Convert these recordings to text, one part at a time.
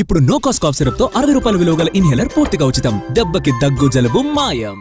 ఇప్పుడు no cost cough syrup తో 60 రూపాయల విలువ గల ఇన్హేలర్ పూర్తిగా ఉచితం. దెబ్బకి దగ్గు జలుబు మాయం.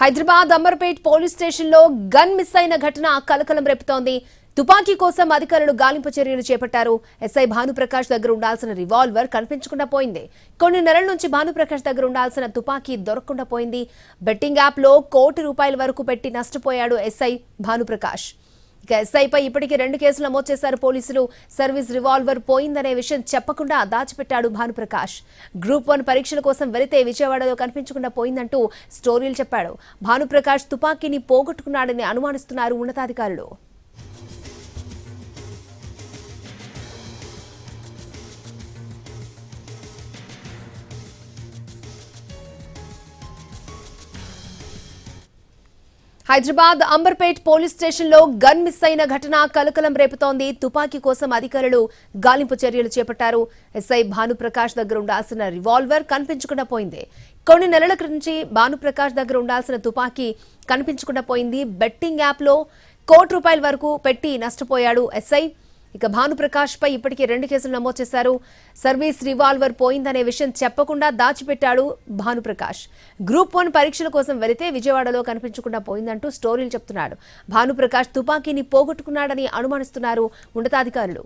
హైదరాబాద్ అంబర్పేట్ పోలీస్ స్టేషన్ లో గన్ మిస్ అయిన ఘటన కలకలం రేపుతోంది. తుపాకీ కోసం అధికారులు గాలింపు చర్యలు చేపట్టారు. ఎస్ఐ భానుప్రకాష్ దగ్గర ఉండాల్సిన రివాల్వర్ కనిపించకుండా పోయింది. కొన్ని నెలల నుంచి భానుప్రకాష్ దగ్గర ఉండాల్సిన తుపాకీ దొరకకుండా పోయింది. బెట్టింగ్ యాప్ లో ₹1,00,00,000 వరకు పెట్టి నష్టపోయాడు ఎస్ఐ భానుప్రకాష్. ఇక ఎస్ఐపై ఇప్పటికీ 2 కేసులు నమోదు చేశారు పోలీసులు. సర్వీస్ రివాల్వర్ పోయిందనే విషయం చెప్పకుండా దాచిపెట్టాడు భానుప్రకాష్. గ్రూప్ 1 పరీక్షల కోసం వెళితే విజయవాడలో కనిపించకుండా పోయిందంటూ స్టోరీలు చెప్పాడు. భానుప్రకాష్ తుపాకీని పోగొట్టుకున్నాడని అనుమానిస్తున్నారు ఉన్నతాధికారులు. హైదరాబాద్ అంబర్పేట్ పోలీస్ స్టేషన్ లో గన్ మిస్ అయిన ఘటన కలకలం రేపుతోంది. తుపాకీ కోసం అధికారులు గాలింపు చర్యలు చేపట్టారు. ఎస్ఐ భానుప్రకాష్ దగ్గర ఉండాల్సిన రివాల్వర్ కనిపించకుండా పోయింది. కొన్ని నెలల నుంచి భానుప్రకాష్ దగ్గర ఉండాల్సిన తుపాకీ కనిపించకుండా పోయింది. బెట్టింగ్ యాప్ లో ₹1,00,00,000 వరకు పెట్టి నష్టపోయాడు ఎస్ఐ. ఇక భానుప్రకాష్ పై ఇప్పటికే 2 కేసులు నమోదు చేశారు. సర్వీస్ రివాల్వర్ పోయిందనే విషయం చెప్పకుండా దాచిపెట్టాడు భానుప్రకాష్. గ్రూప్ 1 పరీక్షల కోసం వెళితే విజయవాడలో కనిపించకుండా పోయిందంటూ స్టోరీలు చెప్తున్నాడు. భానుప్రకాష్ తుపాకీని పోగొట్టుకున్నాడని అనుమానిస్తున్నారు ఉన్నతాధికారులు.